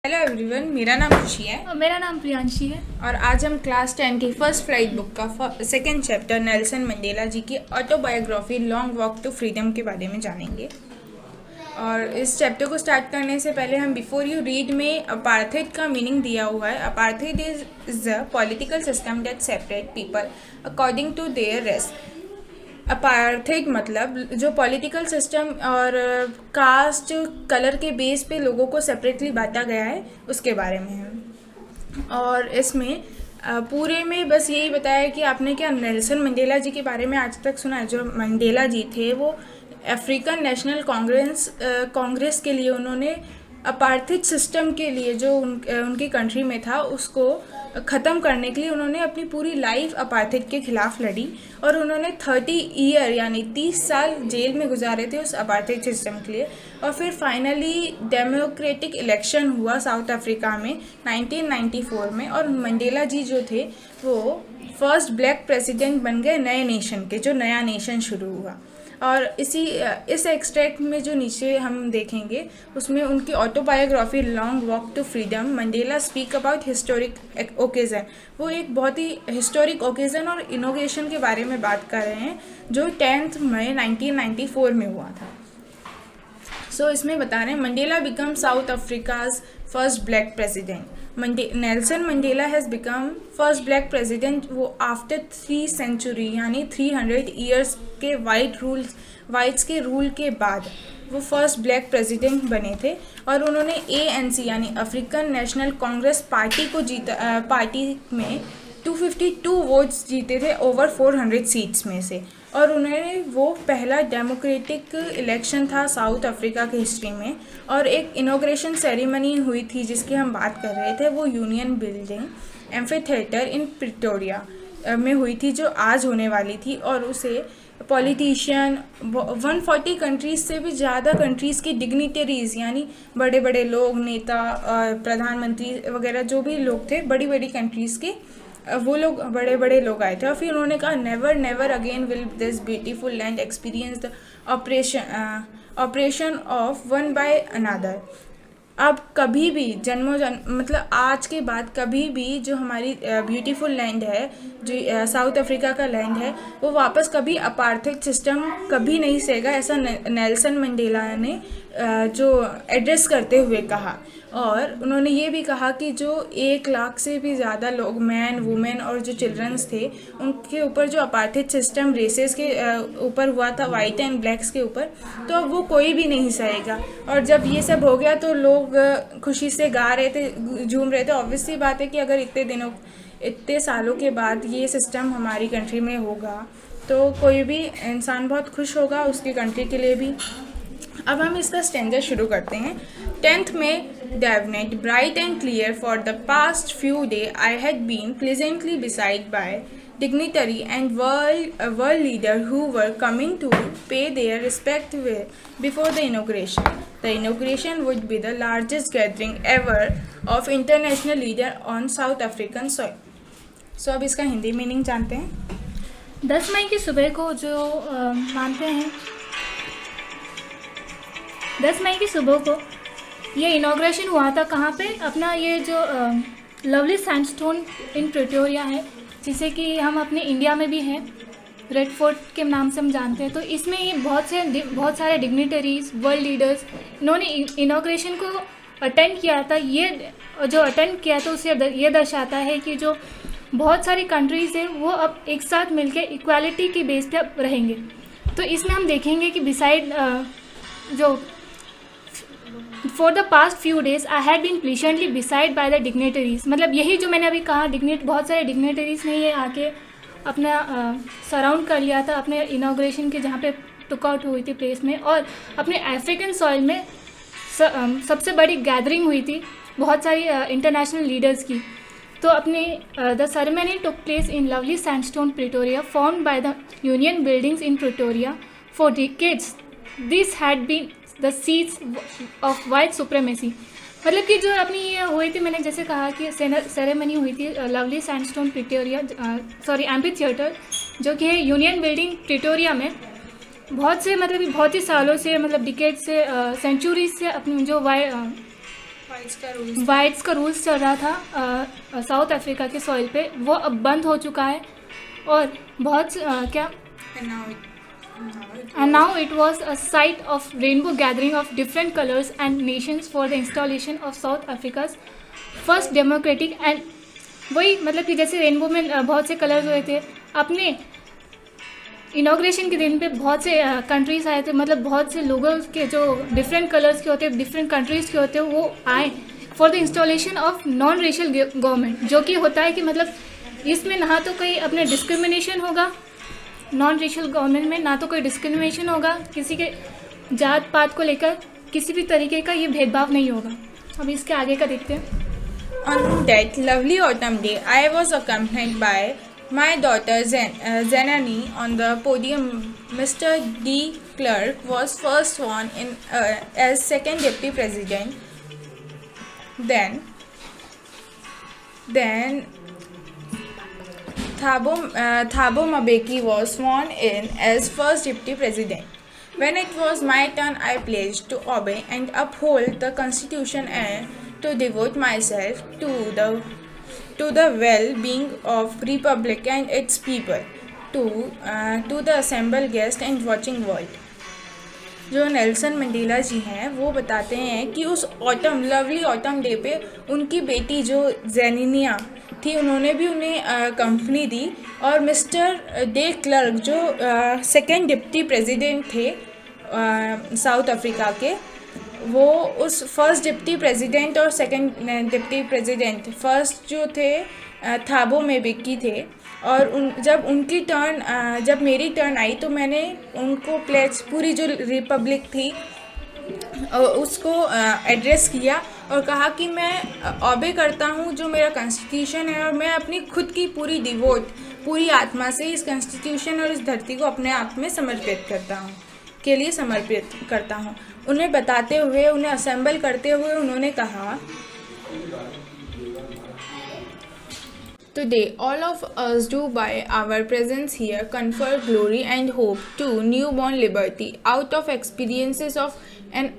Hello everyone, मेरा नाम खुशी है और मेरा नाम प्रियांशी है। और आज हम क्लास 10 की फर्स्ट फ्लाइट बुक का second chapter Nelson Mandela ji की autobiography long walk to freedom के बारे में जानेंगे। और इस चैप्टर को स्टार्ट करने से पहले हम बिफोर यू रीड में अपार्थाइड का मीनिंग दिया हुआ है। Apartheid is a political system that separate people according to their race. Apartheid मतलब जो पॉलिटिकल सिस्टम और कास्ट कलर के बेस पे लोगों को सेपरेटली बांटा गया है उसके बारे में है। और इसमें पूरे में बस यही बताया कि आपने क्या नेल्सन मंडेला जी के बारे में आज तक सुना है। जो मंडेला जी थे वो अफ्रीकन नेशनल कांग्रेस के लिए उन्होंने अपार्थाइड सिस्टम के लिए जो उनकी कंट्री में था उसको ख़त्म करने के लिए उन्होंने अपनी पूरी लाइफ अपार्थाइड के ख़िलाफ़ लड़ी। और उन्होंने 30 ईयर यानी 30 साल जेल में गुजारे थे उस अपार्थाइड सिस्टम के लिए। और फिर फाइनली डेमोक्रेटिक इलेक्शन हुआ साउथ अफ्रीका में 1994 में, और मंडेला जी जो थे वो फर्स्ट ब्लैक प्रेसिडेंट बन गए नए नेशन के, जो नया नेशन शुरू हुआ। और इस एक्सट्रैक्ट में जो नीचे हम देखेंगे उसमें उनकी autobiography long walk to freedom Mandela speak about historic occasion. वो एक बहुत ही हिस्टोरिक ओकेज़न और इनोवेशन के बारे में बात कर रहे हैं जो 10 मई 1994 में हुआ था। सो इसमें बता रहे हैं Mandela become south Africa's first black president. Nelson Mandela has become first black president वो आफ्टर 3 सेंचुरी यानी 300 ईयर्स के वाइट्स के रूल के बाद वो फर्स्ट ब्लैक प्रेसिडेंट बने थे। और उन्होंने ANC यानी अफ्रीकन नेशनल कांग्रेस पार्टी को जीता। पार्टी में 252 वोट्स जीते थे ओवर 400 सीट्स में से। और उन्होंने वो पहला डेमोक्रेटिक इलेक्शन था साउथ अफ्रीका की हिस्ट्री में। और एक इनॉग्रेशन सेरेमनी हुई थी जिसकी हम बात कर रहे थे, वो यूनियन बिल्डिंग एम्फीथिएटर इन प्रिटोरिया में हुई थी जो आज होने वाली थी। और उसे पॉलिटिशियन 140 कंट्रीज़ से भी ज़्यादा कंट्रीज़ की डिग्निटरीज़ यानी बड़े बड़े लोग, नेता और प्रधानमंत्री वगैरह जो भी लोग थे बड़ी बड़ी कंट्रीज़ के, वो लोग बड़े बड़े लोग आए थे। और फिर उन्होंने कहा never never again will this beautiful land experience the operation of one by another. अब कभी भी मतलब आज के बाद कभी भी जो हमारी ब्यूटीफुल लैंड है, जो साउथ अफ्रीका का लैंड है, वो वापस कभी अपार्थाइड सिस्टम कभी नहीं सहेगा, ऐसा नेल्सन मंडेला ने जो एड्रेस करते हुए कहा। और उन्होंने ये भी कहा कि जो 1 लाख से भी ज़्यादा लोग, मैन वुमेन और जो चिल्ड्रंस थे, उनके ऊपर जो अपार्थाइड सिस्टम रेसेस के ऊपर हुआ था, वाइट एंड ब्लैक्स के ऊपर, तो अब वो कोई भी नहीं सहेगा। और जब ये सब हो गया तो लोग खुशी से गा रहे थे, झूम रहे थे। ऑब्वियसली बात है कि अगर इतने सालों के बाद ये सिस्टम हमारी कंट्री में होगा तो कोई भी इंसान बहुत खुश होगा, उसकी कंट्री के लिए भी। अब हम इसका स्टैंजा शुरू करते हैं। 10th में Davenant, bright and clear for the past few days I had been pleasantly beside by dignitary and world leader who were coming to pay their respect before the inauguration. The inauguration would be the largest gathering ever of international leader on South African soil. So अब इसका Hindi meaning जानते हैं। 10 मई की सुबह को जो मानते हैं 10 मई की सुबह को ये इनॉग्रेशन हुआ था। कहाँ पे? अपना ये जो लवली सैंडस्टोन इन प्रिटोरिया है, जिसे कि हम अपने इंडिया में भी हैं, रेड फोर्ट के नाम से हम जानते हैं। तो इसमें ये बहुत सारे डिग्निटरीज, वर्ल्ड लीडर्स, इन्होंने इनॉग्रेशन को अटेंड किया था। ये जो अटेंड किया था उसे ये दर्शाता है कि जो बहुत सारी कंट्रीज़ हैं वो अब एक साथ मिलकर इक्वालिटी की बेस पे रहेंगे। तो इसमें हम देखेंगे कि बिसाइड जो for the past few days I had been pleasantly beside by the dignitaries, मतलब यही जो मैंने अभी कहा, बहुत सारे डिग्नेटरीज ने ये आके अपना सराउंड कर लिया था अपने इनॉग्रेशन के, जहाँ पे टुक आउट हुई थी प्लेस में। और अपने अफ्रीकन सॉइल में सबसे बड़ी गैदरिंग हुई थी बहुत सारी इंटरनेशनल लीडर्स की। तो अपने the ceremony took place in lovely sandstone Pretoria formed by the Union Buildings in Pretoria for decades. This had been the seats of white supremacy, मतलब कि जो अपनी ये हुई थी, मैंने जैसे कहा कि सेरेमनी हुई थी लवली सैंडस्टोन प्रिटोरिया एम्फीथिएटर, जो कि है यूनियन बिल्डिंग प्रिटोरिया में। बहुत ही सालों से, मतलब डिकेड से, सेंचुरीज से अपनी जो वाइट्स का रूल्स चल रहा था साउथ अफ्रीका के सॉइल पे, वो अब बंद हो चुका है और बहुत and now it was a site of rainbow gathering of different colors and nations for the installation of South Africa's first democratic and वही मतलब कि जैसे रेनबो में बहुत से कलर्स हुए थे, अपने इनाग्रेशन के दिन पे बहुत से कंट्रीज़ आए थे, मतलब बहुत से लोगों के जो डिफरेंट कलर्स के होते हैं, डिफरेंट कंट्रीज़ के होते हैं, वो आए for the installation of non racial government, जो कि होता है कि मतलब इसमें ना तो कोई अपने डिस्क्रिमिनेशन होगा, नॉन रेशियल गवर्नमेंट में ना तो कोई डिस्क्रिमिनेशन होगा, किसी के जात पात को लेकर किसी भी तरीके का ये भेदभाव नहीं होगा। अब इसके आगे का देखते हैं। On that lovely autumn day, I was accompanied by my daughter Zenani on the podium. Mr. D. Clark was first sworn in as second deputy president. Then Thabo Mbeki was sworn in as first deputy president. When it was my turn, I pledged to obey and uphold the constitution and to devote myself to the well-being of republic and its people, to the assembled guest and watching world. जो Nelson Mandela जी हैं वो बताते हैं कि उस lovely autumn day पे उनकी बेटी जो जेनिनिया थी, उन्होंने भी उन्हें कंपनी दी, और मिस्टर डे क्लर्क जो सेकेंड डिप्टी प्रेसिडेंट थे साउथ अफ्रीका के, वो उस फर्स्ट डिप्टी प्रेसिडेंट और सेकंड डिप्टी प्रेसिडेंट, फर्स्ट जो थे थाबो मेबेकी थे, और जब मेरी टर्न आई तो मैंने उनको प्लेज पूरी जो रिपब्लिक थी उसको एड्रेस किया और कहा कि मैं ऑबे करता हूँ जो मेरा कॉन्स्टिट्यूशन है, और मैं अपनी खुद की पूरी आत्मा से इस कॉन्स्टिट्यूशन और इस धरती को अपने आप में समर्पित करता हूँ। उन्हें बताते हुए, उन्हें असेंबल करते हुए उन्होंने कहा, Today, all of us do by our presence here confer glory and hope to newborn liberty out of experiences of an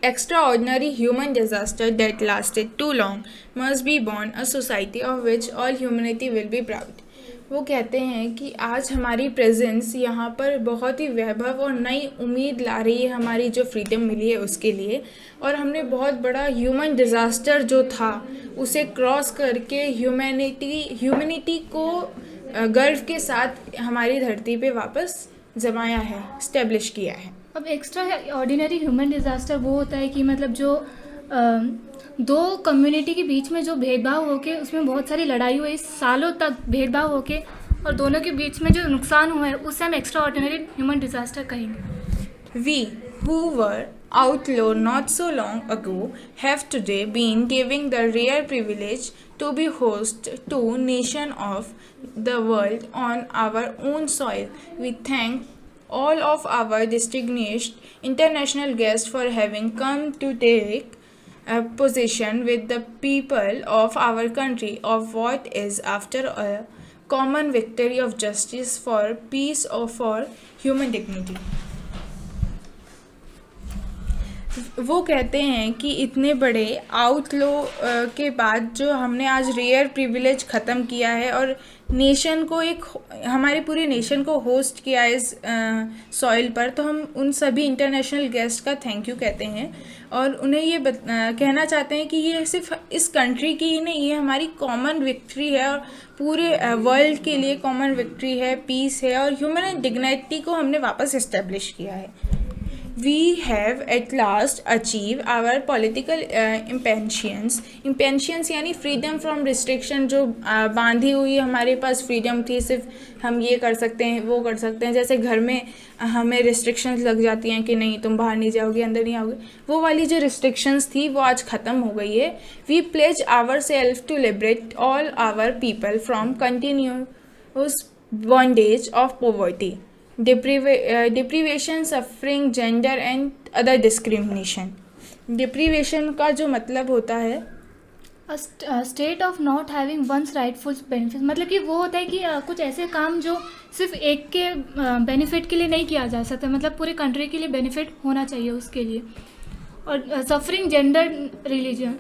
extraordinary human disaster that lasted too long must be born a society of which all humanity will be proud. वो कहते हैं कि आज हमारी presence यहाँ पर बहुत ही वैभव और नई उम्मीद ला रही है हमारी जो फ्रीडम मिली है उसके लिए, और हमने बहुत बड़ा ह्यूमन डिज़ास्टर जो था उसे क्रॉस करके ह्यूमैनिटी को गर्व के साथ हमारी धरती पे वापस जमाया है, इस्टेब्लिश किया है। अब एक्स्ट्रा ऑर्डिनरी ह्यूमन डिज़ास्टर वो होता है कि मतलब जो दो कम्युनिटी के बीच में जो भेदभाव होके उसमें बहुत सारी लड़ाई हुई, सालों तक भेदभाव होके, और दोनों के बीच में जो नुकसान हुआ है उससे हम एक्स्ट्रा ऑर्डिनरी ह्यूमन डिज़ास्टर कहेंगे। We who were outlawed not so long ago have today been given the rare privilege to be host to nation of the world on our own soil. We thank all of our distinguished international guests for having come to take a position with the people of our country of what is after a common victory of justice for peace or for human dignity. वो कहते हैं कि इतने बड़े आउटलो के बाद जो हमने आज रेयर प्रिविलेज ख़त्म किया है और नेशन को हमारी पूरी नेशन को होस्ट किया इस सॉइल पर, तो हम उन सभी इंटरनेशनल गेस्ट का थैंक यू कहते हैं और उन्हें ये कहना चाहते हैं कि ये सिर्फ इस कंट्री की ही नहीं, ये हमारी कॉमन विक्ट्री है और पूरे वर्ल्ड के लिए कॉमन विक्ट्री है, पीस है और ह्यूमन डिग्निटी को हमने वापस इस्टेब्लिश किया है। We have at last achieved our political impatience यानी फ्रीडम फ्रॉम रिस्ट्रिक्शन, जो बांधी हुई हमारे पास फ्रीडम थी, सिर्फ हम ये कर सकते हैं वो कर सकते हैं, जैसे घर में हमें रिस्ट्रिक्शंस लग जाती हैं कि नहीं तुम बाहर नहीं जाओगे, अंदर नहीं आओगे, वो वाली जो रिस्ट्रिक्शंस थी वो आज ख़त्म हो गई है। We pledge ourselves to liberate all our people from continuous bondage of poverty, deprivation, suffering, gender and other discrimination. deprivation का जो मतलब होता है state of not having one's rightful benefit, मतलब कि वो होता है कि कुछ ऐसे काम जो सिर्फ एक के बेनिफिट के लिए नहीं किया जा सकता, मतलब पूरे कंट्री के लिए बेनिफिट होना चाहिए उसके लिए। और suffering gender religion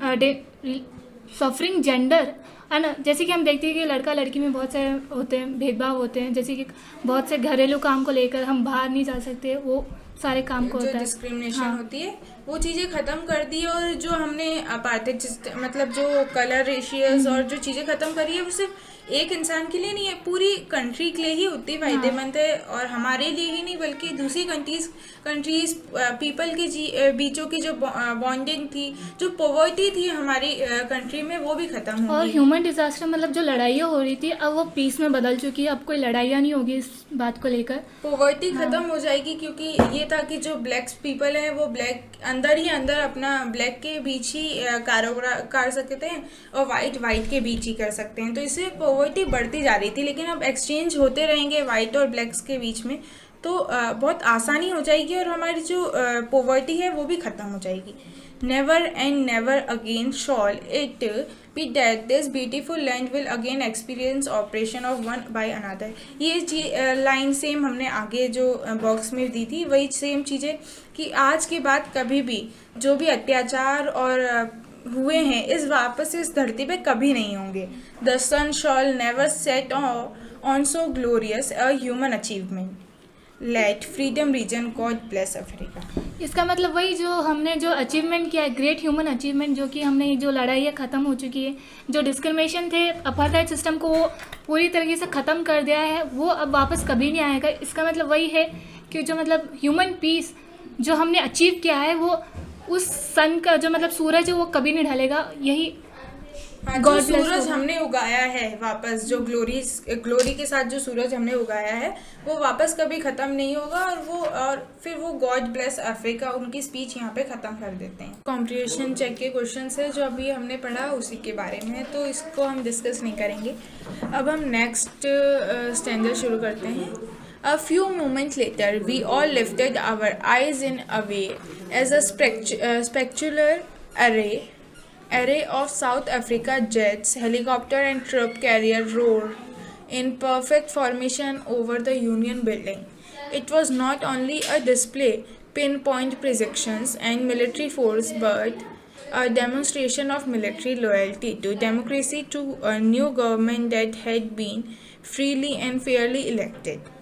suffering gender है ना। जैसे कि हम देखते हैं कि लड़का लड़की में बहुत सारे होते हैं, भेदभाव होते हैं, जैसे कि बहुत से घरेलू काम को लेकर हम बाहर नहीं जा सकते, वो सारे काम को जो होता है। डिस्क्रिमिनेशन हाँ। होती है वो चीज़ें ख़त्म कर दी है, और जो हमने अपार्थिक मतलब जो कलर रेशियस और जो चीज़ें ख़त्म करी है वो सिर्फ एक इंसान के लिए नहीं है, पूरी कंट्री के लिए ही उतनी फायदेमंद है, और हमारे लिए ही नहीं बल्कि दूसरी कंट्रीज पीपल के बीचों की जो बॉन्डिंग थी, जो पॉवर्टी थी हमारी कंट्री में, वो भी ख़त्म और होगी। ह्यूमन डिजास्टर मतलब जो लड़ाइयाँ हो रही थी अब वो पीस में बदल चुकी है, अब कोई लड़ाइयाँ नहीं होगी इस बात को लेकर। पॉवर्टी खत्म हो जाएगी, क्योंकि ये था कि जो ब्लैक पीपल हैं वो ब्लैक अंदर ही अंदर अपना ब्लैक के बीच ही कारोबार कर सकते हैं, और वाइट के बीच ही कर सकते हैं, तो इससे पॉवर्टी बढ़ती जा रही थी। लेकिन अब एक्सचेंज होते रहेंगे वाइट और ब्लैक्स के बीच में, तो बहुत आसानी हो जाएगी, और हमारी जो पॉवर्टी है वो भी ख़त्म हो जाएगी। Never and never again shawl it be that this beautiful land will again experience operation of one by another. ये लाइन सेम हमने आगे जो बॉक्स में दी थी, वही सेम चीज़ें कि आज के बाद कभी भी जो भी अत्याचार और हुए हैं वापस इस धरती पे कभी नहीं होंगे। The sun shall never set on so glorious a human achievement. Let freedom reason God bless Africa. इसका मतलब वही जो हमने जो अचीवमेंट किया है, ग्रेट ह्यूमन अचीवमेंट, जो कि हमने जो लड़ाइयाँ ख़त्म हो चुकी है, जो डिस्क्रिमिनेशन थे अपार्थाइड सिस्टम को वो पूरी तरीके से ख़त्म कर दिया है, वो अब वापस कभी नहीं आएगा। इसका मतलब वही है कि जो मतलब ह्यूमन पीस जो हमने अचीव किया है, वो उस सन का जो मतलब सूरज है वो कभी नहीं ढलेगा। यही जो सूरज हमने उगाया है वापस, जो ग्लोरी के साथ जो सूरज हमने उगाया है वो वापस कभी ख़त्म नहीं होगा, और फिर वो गॉड ब्लेस अफ्रीका उनकी स्पीच यहाँ पे ख़त्म कर देते हैं। कॉम्प्रिहेंशन चेक के क्वेश्चन है जो अभी हमने पढ़ा उसी के बारे में, तो इसको हम डिस्कस नहीं करेंगे। अब हम नेक्स्ट स्टैंडर्ड शुरू करते हैं। A few moments later, we all lifted our eyes in awe as a spectacular array of South Africa jets, helicopter and troop carrier roared in perfect formation over the Union building. It was not only a display, pinpoint precisions and military force, but a demonstration of military loyalty to democracy, to a new government that had been freely and fairly elected.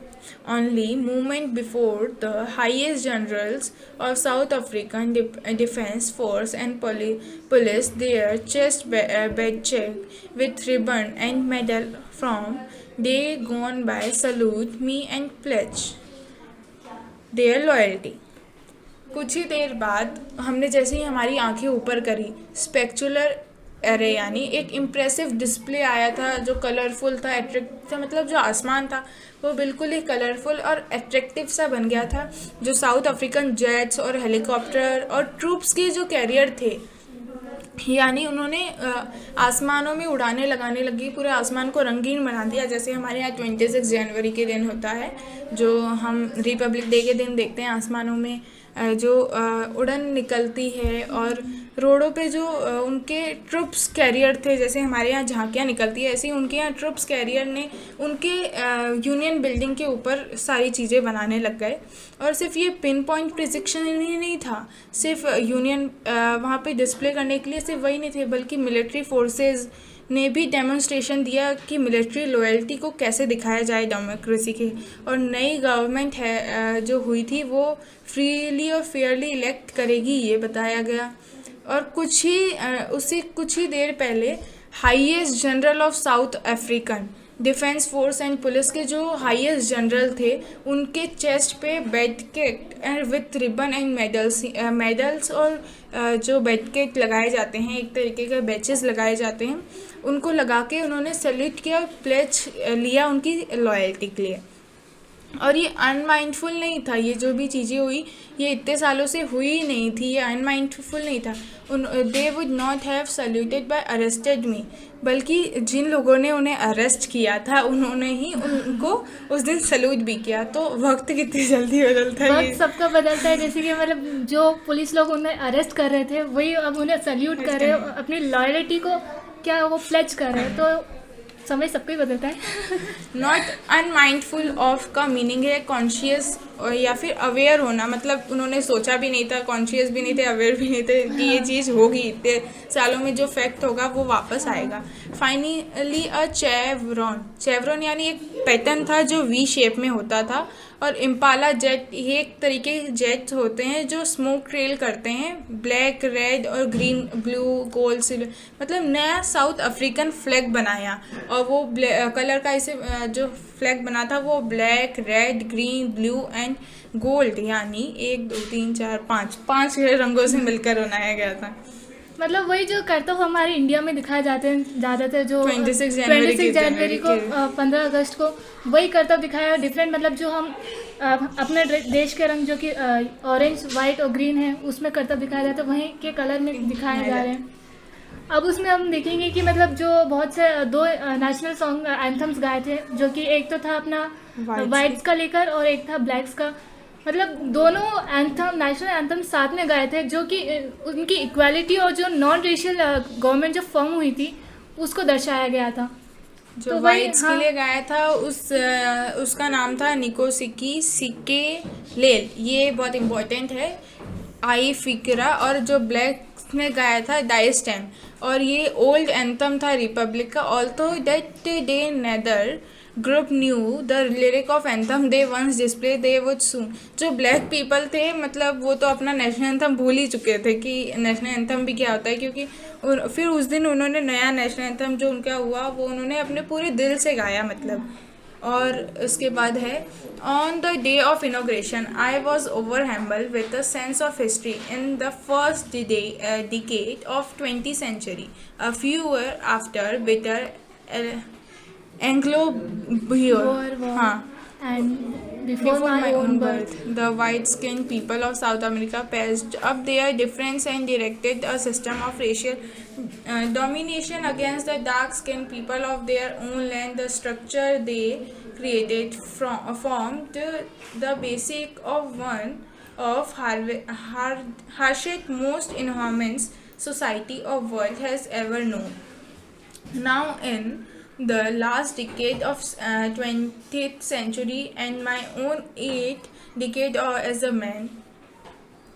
Only moment before, the highest generals of South African Defence Force and police, their chest badged with ribbon and medal from day gone by, salute me and pledge their loyalty. कुछ ही देर बाद हमने जैसे ही हमारी आंखें ऊपर करी, स्पेक्चुलर array यानी एक इम्प्रेसिव डिस्प्ले आया था जो कलरफुल था, अट्रैक्टिव था, मतलब जो आसमान था वो बिल्कुल ही कलरफुल और अट्रैक्टिव सा बन गया था। जो साउथ अफ्रीकन जेट्स और हेलीकॉप्टर और ट्रूप्स के जो कैरियर थे, यानी उन्होंने आसमानों में उड़ाने लगाने लगी, पूरे आसमान को रंगीन बना दिया। जैसे हमारे यहाँ 26 जनवरी के दिन होता है, जो हम रिपब्लिक डे के दिन देखते हैं, आसमानों में जो उड़न निकलती है, और रोडों पे जो उनके ट्रुप्स कैरियर थे, जैसे हमारे यहाँ झांकियाँ निकलती है, ऐसे ही उनके यहाँ ट्रुप्स कैरियर ने उनके यूनियन बिल्डिंग के ऊपर सारी चीज़ें बनाने लग गए। और सिर्फ ये पिन पॉइंट प्रिडिक्शन ही नहीं था, सिर्फ यूनियन वहाँ पे डिस्प्ले करने के लिए सिर्फ वही नहीं थे, बल्कि मिलिट्री फोर्सेस ने भी डेमोन्स्ट्रेशन दिया कि मिलिट्री लॉयल्टी को कैसे दिखाया जाए डेमोक्रेसी के। और नई गवर्नमेंट है जो हुई थी वो फ्रीली और फेयरली इलेक्ट करेगी, ये बताया गया। और उससे कुछ ही देर पहले highest general of South African defence force and police के जो हाईएस्ट जनरल थे, उनके चेस्ट पे बैडकेट and with ribbon and medals और जो बैडकेट लगाए जाते हैं, एक तरीके के बैचेस लगाए जाते हैं, उनको लगा के उन्होंने सैल्यूट किया, प्लेज लिया उनकी लॉयल्टी के लिए। और ये अनमाइंडफुल नहीं था, ये जो भी चीज़ें हुई ये इतने सालों से हुई ही नहीं थी, ये अनमाइंडफुल नहीं था। They would not have saluted by arrested me, बल्कि जिन लोगों ने उन्हें अरेस्ट किया था उन्होंने ही उनको उस दिन सल्यूट भी किया। तो वक्त कितनी जल्दी बदलता है, वक्त सबका बदलता है। जैसे कि मतलब जो पुलिस लोग उन्हें अरेस्ट कर रहे थे वही अब उन्हें सल्यूट कर रहे हैं, अपनी लॉयल्टी को क्या वो प्लेज कर रहे हैं, तो समय सबको ही बदलता है। नॉट अनमाइंडफुल ऑफ का मीनिंग है कॉन्शियस और या फिर अवेयर होना, मतलब उन्होंने सोचा भी नहीं था, कॉन्शियस भी नहीं थे, अवेयर भी नहीं थे कि ये चीज़ होगी, इतने सालों में जो फैक्ट होगा वो वापस आएगा। फाइनली अ चेवरॉन यानी एक पैटर्न था जो वी शेप में होता था। और इम्पाला जेट, ये एक तरीके के जेट्स होते हैं जो स्मोक ट्रेल करते हैं, ब्लैक, रेड और ग्रीन, ब्लू, गोल्ड, सिल्वर, मतलब नया साउथ अफ्रीकन फ्लैग बनाया। और वो कलर का इसे जो फ्लैग बना था वो black, red, green, blue and gold, यानी 1 2 3 4 5 रंगों से मिलकर बनाया गया था। मतलब वही जो करतब हमारे इंडिया में दिखाए जाते हैं ज़्यादातर, जो 26 जनवरी को 15 अगस्त को वही करतब दिखाया, डिफरेंट मतलब जो हम अपने देश के रंग जो कि ऑरेंज, वाइट और ग्रीन है उसमें करतब दिखाया जाता है, वहीं के कलर में दिखाए जा रहे हैं। अब उसमें हम देखेंगे कि मतलब जो बहुत से 2 नेशनल सॉन्ग एंथम्स गाए थे, जो कि एक तो था अपना वाइट्स का लेकर और एक था ब्लैक्स का। मतलब दोनों एंथम, नेशनल एंथम साथ में गाए थे, जो कि उनकी इक्वालिटी और जो नॉन रेशियल गवर्नमेंट जो फॉर्म हुई थी उसको दर्शाया गया था। जो तो वाइट्स के लिए गाया था उसका नाम था निकोसिकी सिकेलेल, ये बहुत इम्पोर्टेंट है, आई फिक्रा। और जो ब्लैक ने गाया था डाइस्टैम, और ये ओल्ड एंथम था रिपब्लिक का। Although that day neither group knew the lyric of anthem they once display they would soon. जो ब्लैक पीपल थे, मतलब वो तो अपना नेशनल एंथम भूल ही चुके थे कि नेशनल एंथम भी क्या होता है, क्योंकि फिर उस दिन उन्होंने नया नेशनल एंथम जो उनका हुआ वो उन्होंने अपने पूरे दिल से गाया, मतलब। और उसके बाद है, on the day of inauguration I was overwhelmed with a sense of history in the first decade of 20th century, a few years after bitter Anglo-Boer, and before my own birth, the white-skinned people of South America patched up their difference and directed a system of racial domination against the dark-skinned people of their own land. The structure they created formed the basic of one of harshest, most inhumane society of world has ever known. Now in the last decade of 20th century and my own 8th decade as a man.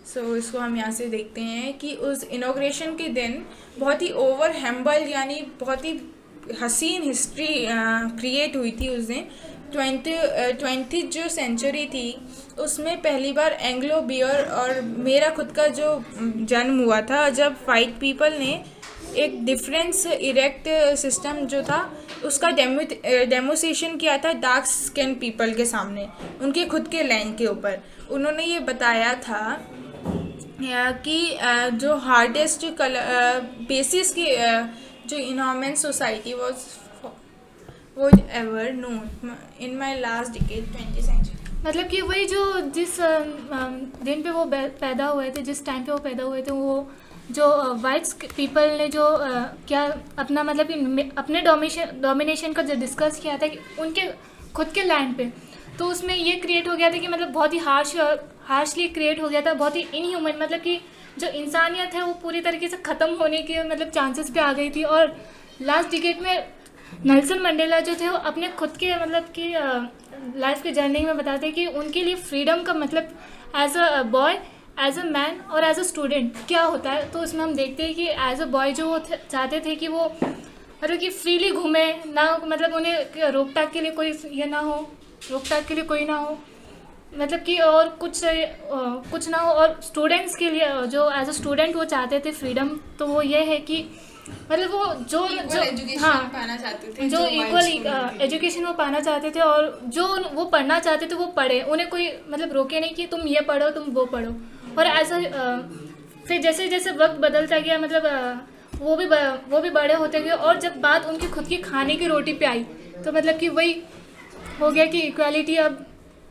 इसको हम यहाँ से देखते हैं कि उस inauguration के दिन बहुत ही ओवर हैम्बल, यानी बहुत ही हसीन हिस्ट्री क्रिएट हुई थी उस दिन। 20th जो सेंचुरी थी उसमें पहली बार एंग्लो बियर और मेरा खुद का जो जन्म हुआ था, जब वाइट पीपल ने एक डिफरेंस इरेक्ट सिस्टम जो था उसका डेमोस्ट्रेशन किया था डार्क स्किन पीपल के सामने, उनके खुद के लैंड के ऊपर। उन्होंने ये बताया था कि जो हार्डेस्ट बेसिस की जो इनॉर्मल society was ever known in my last decade 20th century। मतलब कि वही जो जिस दिन पे वो पैदा हुए थे, जिस टाइम पे वो पैदा हुए थे, वो जो वाइट्स पीपल ने जो क्या अपना मतलब कि अपने डोमिनेशन का जो डिस्कस किया था कि उनके खुद के लैंड पे, तो उसमें ये क्रिएट हो गया था कि मतलब बहुत ही हार्शली क्रिएट हो गया था, बहुत ही इनह्यूमन, मतलब कि जो इंसानियत है वो पूरी तरीके से ख़त्म होने के मतलब चांसेस पे आ गई थी। और लास्ट डिकेड में नेल्सन मंडेला जो थे वो अपने खुद के मतलब कि लाइफ के जर्नी में बताते हैं कि उनके लिए फ्रीडम का मतलब as a boy, as a man और एज अ स्टूडेंट क्या होता है। तो उसमें हम देखते हैं कि एज अ बॉय जो वो चाहते थे कि वो मतलब कि फ्रीली घूमे ना, मतलब उन्हें रोक टाक के लिए कोई ये ना हो, रोक टाक के लिए कोई ना हो, मतलब कि और कुछ ना हो। और स्टूडेंट्स के लिए जो एज अ स्टूडेंट वो चाहते थे फ्रीडम, तो वो ये है कि मतलब वो जो पाना चाहते थे, जो इक्वल एजुकेशन वो पाना चाहते थे, और जो वो पढ़ना चाहते थे वो पढ़े, उन्हें कोई मतलब रोके नहीं कि तुम ये पढ़ो तुम वो पढ़ो। और ऐसा फिर जैसे जैसे वक्त बदलता गया, मतलब वो भी बड़े होते गए, और जब बात उनकी खुद की खाने की रोटी पे आई तो मतलब कि वही हो गया कि इक्वालिटी अब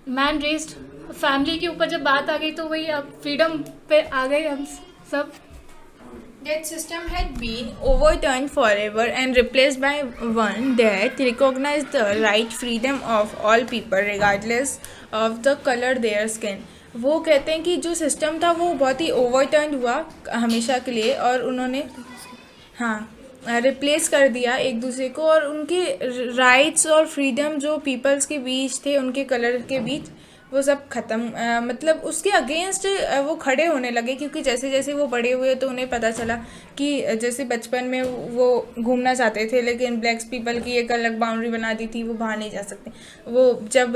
मैन रेस्ड, फैमिली के ऊपर जब बात आ गई तो वही अब फ्रीडम पे आ गए हम सब। That system had been overturned forever and replaced by one that recognized the right freedom of all people regardless of the color their skin। वो कहते हैं कि जो सिस्टम था वो बहुत ही ओवरटर्न हुआ हमेशा के लिए, और उन्होंने रिप्लेस कर दिया एक दूसरे को, और उनके राइट्स और फ्रीडम जो पीपल्स के बीच थे, उनके कलर के बीच, वो सब ख़त्म मतलब उसके अगेंस्ट वो खड़े होने लगे, क्योंकि जैसे जैसे वो बड़े हुए तो उन्हें पता चला कि जैसे बचपन में वो घूमना चाहते थे, लेकिन ब्लैक्स पीपल की एक अलग बाउंड्री बना दी थी, वो बाहर नहीं जा सकते। वो जब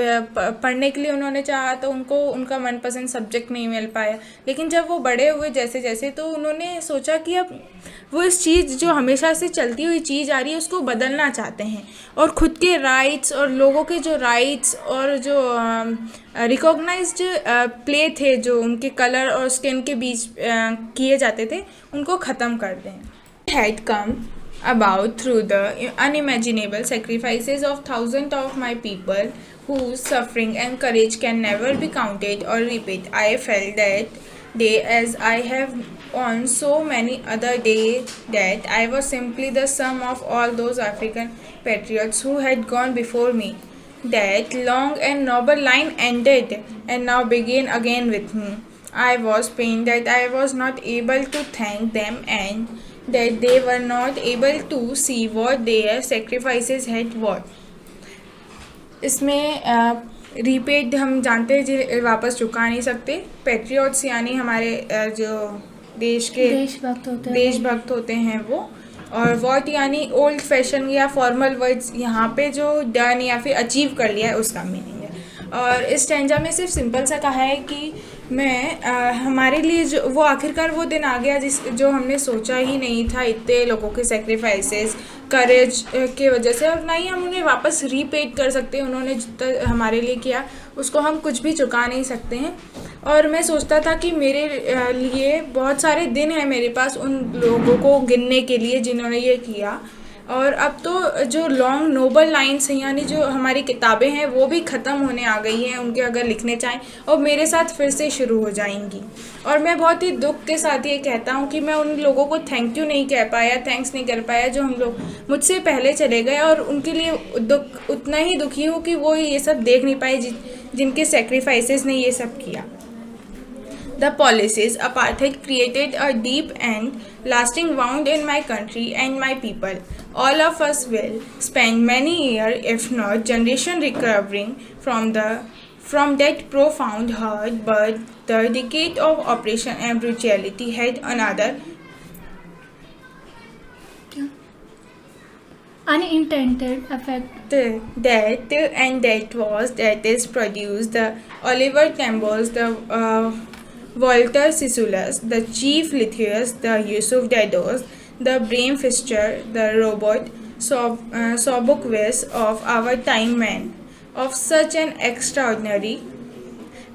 पढ़ने के लिए उन्होंने चाहा तो उनको उनका मनपसंद सब्जेक्ट नहीं मिल पाया, लेकिन जब वो बड़े हुए जैसे जैसे तो उन्होंने सोचा कि अब वो इस चीज़ जो हमेशा से चलती हुई चीज़ आ रही है उसको बदलना चाहते हैं, और ख़ुद के राइट्स और लोगों के जो राइट्स और जो रिकॉग्नाइज्ड प्ले थे जो उनके कलर और स्किन के बीच किए जाते थे, उनको ख़त्म कर दें। Had come about through the unimaginable sacrifices of thousands of my people whose suffering and courage can never be counted or repeated. I felt that day, as I have on so many other days, that I was simply the sum of all those African patriots who had gone before me. That long and noble line ended and now began again with me. I was pained that I was not able to thank them and that they were not able to see what their sacrifices had worth. इसमें repaid हम जानते हैं जो वापस चुका नहीं सकते। Patriots यानी हमारे जो देश के देशभक्त होते हैं वो, और वॉट यानी ओल्ड फैशन या फॉर्मल वर्ड्स यहाँ पे जो डन या फिर अचीव कर लिया है उसका मीनिंग है। और इस स्टैंजा में सिर्फ सिंपल सा कहा है कि मैं हमारे लिए जो वो आखिरकार वो दिन आ गया जो हमने सोचा ही नहीं था, इतने लोगों के सेक्रीफाइसेस करेज के वजह से, और ना ही हम उन्हें वापस रीपेड कर सकते हैं। उन्होंने जितना हमारे लिए किया उसको हम कुछ भी चुका नहीं सकते हैं। और मैं सोचता था कि मेरे लिए बहुत सारे दिन हैं मेरे पास उन लोगों को गिनने के लिए जिन्होंने ये किया, और अब तो जो लॉन्ग नोबल लाइन्स हैं यानी जो हमारी किताबें हैं वो भी ख़त्म होने आ गई हैं, उनके अगर लिखने चाहें और मेरे साथ फिर से शुरू हो जाएंगी। और मैं बहुत ही दुख के साथ ये कहता हूँ कि मैं उन लोगों को थैंक यू नहीं कह पाया, थैंक्स नहीं कर पाया जो हम लोग मुझसे पहले चले गए, और उनके लिए दुख उतना ही दुखी हूँ कि वो ये सब देख नहीं पाए जिनके सेक्रीफाइसेस ने ये सब किया। The policies apartheid created a deep and lasting wound in my country and my people. All of us will spend many years, if not generation, recovering from that profound hurt. But the decade of oppression and brutality had another unintended effect. That is produced the Oliver Tambos, the Walter Sissoulus, the Chief Lithius, the Yusuf Dados, the Bram Fischer, the Robert Sobukwe's of our time, men of such an extraordinary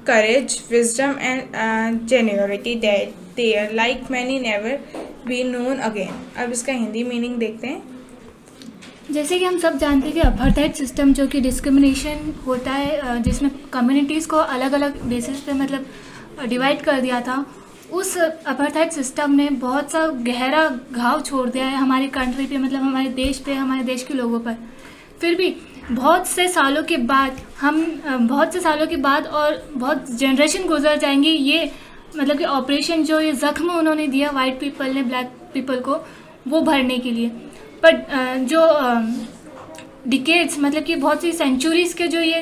courage, wisdom and generosity that they are like many never be known again. अब इसका Hindi meaning देखते हैं। जैसे कि हम सब जानते हैं कि अपार्थाइड सिस्टम जो कि डिस्क्रिमिनेशन होता है, जिसमें कम्युनिटीज़ को अलग अलग बेसिस पे मतलब डिवाइड कर दिया था, उस अपार्थाइड सिस्टम ने बहुत सा गहरा घाव छोड़ दिया है हमारी कंट्री पे, मतलब हमारे देश पे, हमारे देश के लोगों पर। फिर भी बहुत से सालों के बाद और बहुत जनरेशन गुजर जाएंगी, ये मतलब कि ऑपरेशन जो ये ज़ख्म उन्होंने दिया वाइट पीपल ने ब्लैक पीपल को, वो भरने के लिए। पर जो डिकेड्स मतलब कि बहुत सी सेंचुरीज़ के जो ये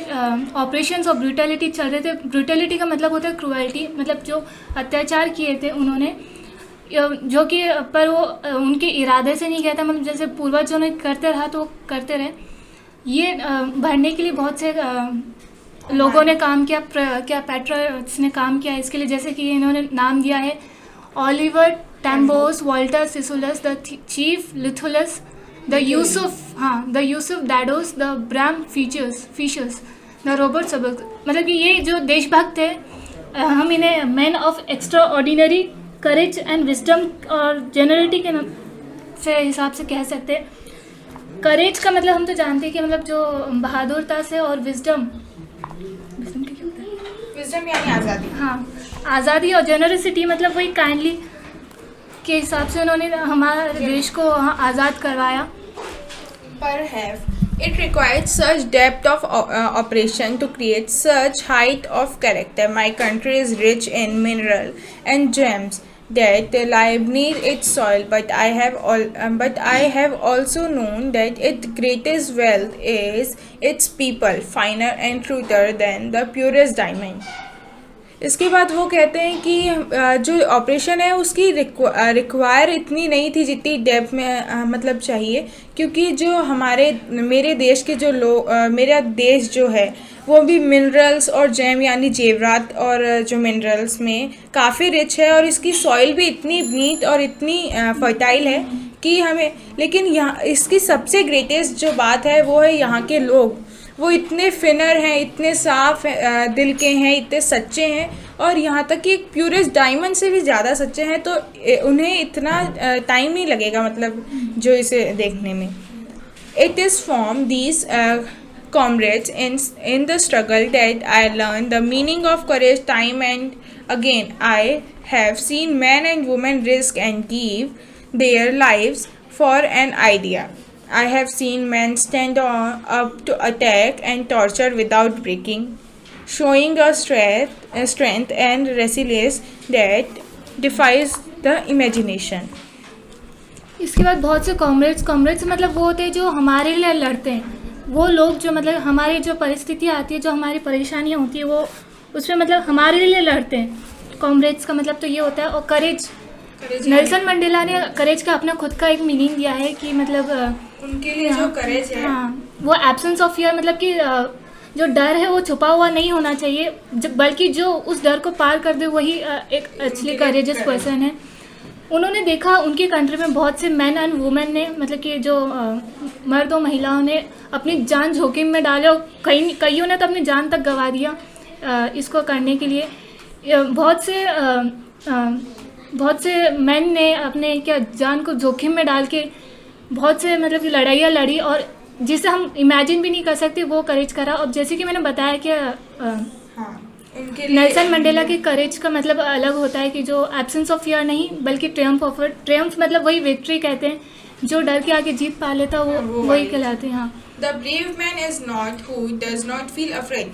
ऑपरेशंस और ब्रूटैलिटी चल रहे थे, ब्रूटैलिटी का मतलब होता है क्रूएल्टी, मतलब जो अत्याचार किए थे उन्होंने, जो कि पर वो उनके इरादे से नहीं किया था, मतलब जैसे पूर्वजों ने करते रहा तो करते रहे। ये भरने के लिए बहुत से लोगों ने काम किया, क्या पैट्रियट्स ने काम किया इसके लिए, जैसे कि इन्होंने नाम दिया है Oliver Tambos, Walter Sisulus, the chief Luthulis, the Yusuf Dadoos, the Bram Fischers, the Robert Sobukwe. मतलब कि ये जो देशभक्त थे, हम इन्हें man of extraordinary courage and wisdom और जेनरिटी के से हिसाब से कह सकते हैं। करेज का मतलब हम तो जानते हैं कि मतलब जो बहादुरता से, और विजडम क्या होता है? विजडम यानी आज़ादी। हाँ, आज़ादी, और जेनरसिटी मतलब वही काइंडली के हिसाब से उन्होंने हमारे देश को आज़ाद करवाया। Perhaps it required such depth of operation to create such height of character. My country is rich in mineral and gems, that life needs its soil, but I have also known that its greatest wealth is its people, finer and truer than the purest diamond. इसके बाद वो कहते हैं कि जो operation है उसकी require इतनी नहीं थी जितनी डेप्थ में मतलब चाहिए, क्योंकि जो मेरे देश के जो लोग मेरा देश जो है वो भी मिनरल्स और जेम यानी जेवरात और जो मिनरल्स में काफ़ी रिच है, और इसकी सॉइल भी इतनी नीट और इतनी फर्टाइल है कि हमें, लेकिन यहाँ इसकी सबसे ग्रेटेस्ट जो बात है वो है यहाँ के लोग। वो इतने फिनर हैं, इतने साफ दिल के हैं, इतने सच्चे हैं, और यहाँ तक कि एक प्योरेस्ट डायमंड से भी ज़्यादा सच्चे हैं, तो उन्हें इतना टाइम नहीं लगेगा मतलब जो इसे देखने में। It is from these comrades in the struggle that I learned the meaning of courage time and again. I have seen men and women risk and give their lives for an idea. I have seen men stand up to attack and torture without breaking, showing a strength and resilience that defies the imagination. इसके बाद बहुत से comrades मतलब वो होते हैं जो हमारे लिए लड़ते हैं, वो लोग जो मतलब हमारी जो परिस्थितियाँ आती है, जो हमारी परेशानियाँ होती है, वो उसमें मतलब हमारे लिए लड़ते हैं। कॉमरेड्स का मतलब तो ये होता है। और करेज, नेल्सन मंडेला ने करेज का अपना खुद का एक मीनिंग दिया है कि मतलब उनके लिए जो करेज है, हाँ, वो एब्सेंस ऑफ फियर, मतलब कि जो डर है वो छुपा हुआ नहीं होना चाहिए, बल्कि जो उस डर को पार कर दे वही एक एक्चुअली करेजियस पर्सन है। उन्होंने देखा उनकी कंट्री में बहुत से मैन एंड वुमेन ने मतलब कि जो मर्द और महिलाओं ने अपनी जान जोखिम में डाले, और कईयों ने तो अपनी जान तक गंवा दिया इसको करने के लिए। बहुत से मैन ने अपने जान को जोखिम में डाल के बहुत से मतलब कि लड़ाइयाँ लड़ी, और जिसे हम इमेजिन भी नहीं कर सकते वो करेज करा। और जैसे कि मैंने बताया कि नेल्सन मंडेला की करेज का मतलब अलग होता है कि जो एब्सेंस ऑफ फियर नहीं, बल्कि ट्रियम्फ मतलब वही विक्ट्री कहते हैं, जो डर के आगे जीत पा लेता वो वही कहलाते हैं। हाँ, the brave man is not who does not feel afraid.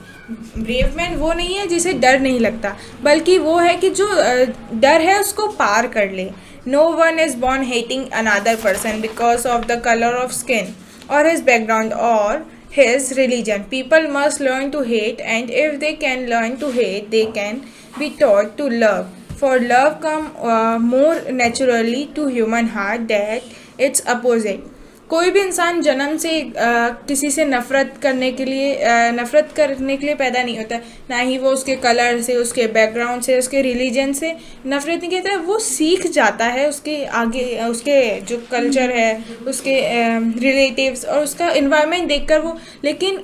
Brave man वो नहीं है जिसे डर नहीं लगता, बल्कि वो है कि जो डर है उसको पार कर ले। No one is born hating another person because of the colour of skin or his background or his religion. People must learn to hate, and if they can learn to hate, they can be taught to love. For love comes more naturally to human heart than its opposite. कोई भी इंसान जन्म से किसी से नफ़रत करने के लिए पैदा नहीं होता है, ना ही वो उसके कलर से, उसके बैकग्राउंड से, उसके रिलीजन से नफ़रत नहीं करता है। वो सीख जाता है उसके आगे, उसके जो कल्चर है, उसके रिलेटिव्स और उसका इन्वायरमेंट देखकर वो। लेकिन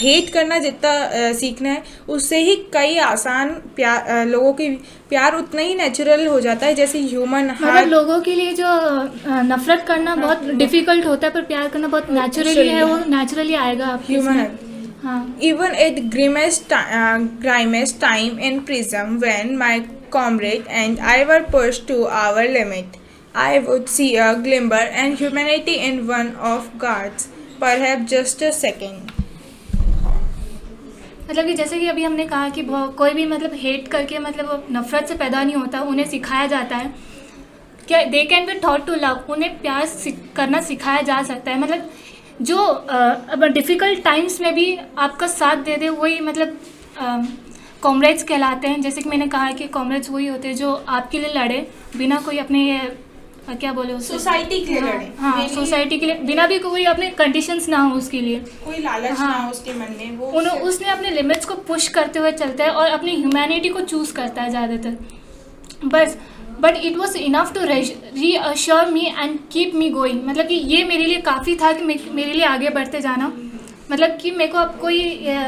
हेट करना जितना सीखना है, उससे ही कई आसान लोगों की प्यार उतना ही नेचुरल हो जाता है जैसे ह्यूमन हार्ट। मतलब लोगों के लिए जो नफरत करना बहुत डिफिकल्ट होता है, पर प्यार करना बहुत नेचुरली है, वो नेचुरली आएगा आपके ह्यूमन। हाँ, Even at grimmest time in prison, when my comrade and I were pushed to our limit, I would see a glimmer and humanity in one of God's, perhaps just a second. मतलब कि जैसे कि अभी हमने कहा कि कोई भी मतलब हेट करके मतलब नफरत से पैदा नहीं होता, उन्हें सिखाया जाता है क्या they can be taught to love, उन्हें प्यार करना सिखाया जा सकता है। मतलब जो अब डिफ़िकल्ट टाइम्स में भी आपका साथ दे दे, वही मतलब कॉमरेड्स कहलाते हैं। जैसे कि मैंने कहा कि कॉमरेड्स वही होते हैं जो आपके लिए लड़े बिना कोई अपने क्या बोले उसे, सोसाइटी के लिए लड़े। हाँ, सोसाइटी के लिए, बिना भी कोई अपने कंडीशंस ना हो उसके लिए, कोई लालच ना हो उसके मन में, वो उसने अपने लिमिट्स को पुश करते हुए चलता है और अपनी ह्यूमैनिटी को चूज़ करता है ज़्यादातर। But it was enough to reassure me and keep me going. मतलब कि ये मेरे लिए काफ़ी था कि मेरे लिए आगे बढ़ते जाना। मतलब कि मेरे को अब कोई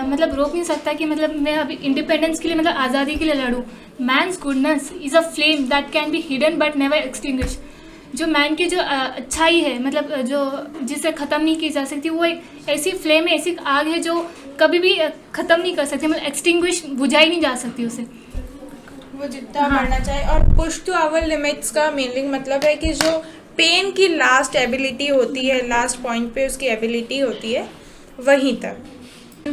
मतलब रोक नहीं सकता कि मतलब मैं अभी इंडिपेंडेंस के लिए, मतलब आज़ादी के लिए लड़ूँ। Man's goodness is a flame that can be hidden but never extinguish. जो मैन की जो अच्छाई है, मतलब जो जिसे ख़त्म नहीं की जा सकती, वो एक ऐसी फ्लेम है, ऐसी आग है जो कभी भी ख़त्म नहीं कर सकती, मतलब एक्सटिंग्विश, बुझाई नहीं जा सकती उसे। वो जितना बढ़ना चाहे। और पुश टू आवर लिमिट्स का मीनिंग मतलब है कि जो पेन की लास्ट एबिलिटी होती है, लास्ट पॉइंट पे उसकी एबिलिटी होती है, वहीं तक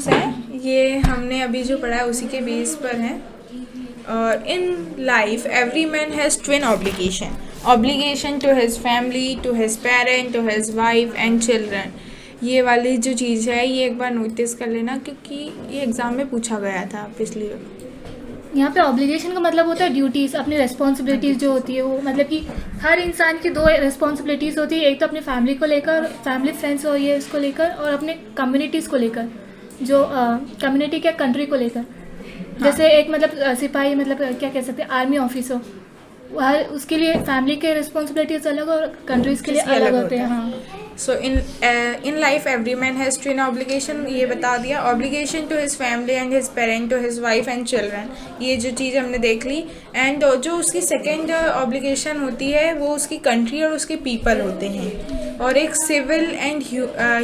है। ये हमने अभी जो पढ़ा है उसी के बेस पर है। और in life every man has twin obligation to his family, to his parent, to his wife and children. ये वाली जो चीज़ है ये एक बार नोटिस कर लेना, क्योंकि ये एग्ज़ाम में पूछा गया था पिछली बार। यहाँ पे ऑब्लिगेशन का मतलब होता है ड्यूटीज़, अपनी रिस्पॉन्सिबिलिटीज़ जो होती है वो, मतलब कि हर इंसान की दो रिस्पॉन्सिबिलिटीज़ होती है, एक तो अपनी फैमिली को लेकर, फैमिली फ्रेंड्स और ये इसको लेकर, और अपने कम्युनिटीज़ को लेकर, जो कम्युनिटी के कंट्री को लेकर। जैसे एक मतलब सिपाही, मतलब क्या कह सकते हैं, आर्मी ऑफिसर, हर उसके लिए फैमिली के रिस्पॉन्सिबिलिटीज़ अलग और कंट्रीज़ के लिए अलग होते हैं। हाँ, so in life every man has twin obligation, ये बता दिया। Obligation to his family and his parent, to his wife and children, ये जो चीज़ हमने देख ली। एंड जो उसकी सेकेंड ऑब्लिगेशन होती है वो उसकी कंट्री और उसके पीपल होते हैं। और एक civil and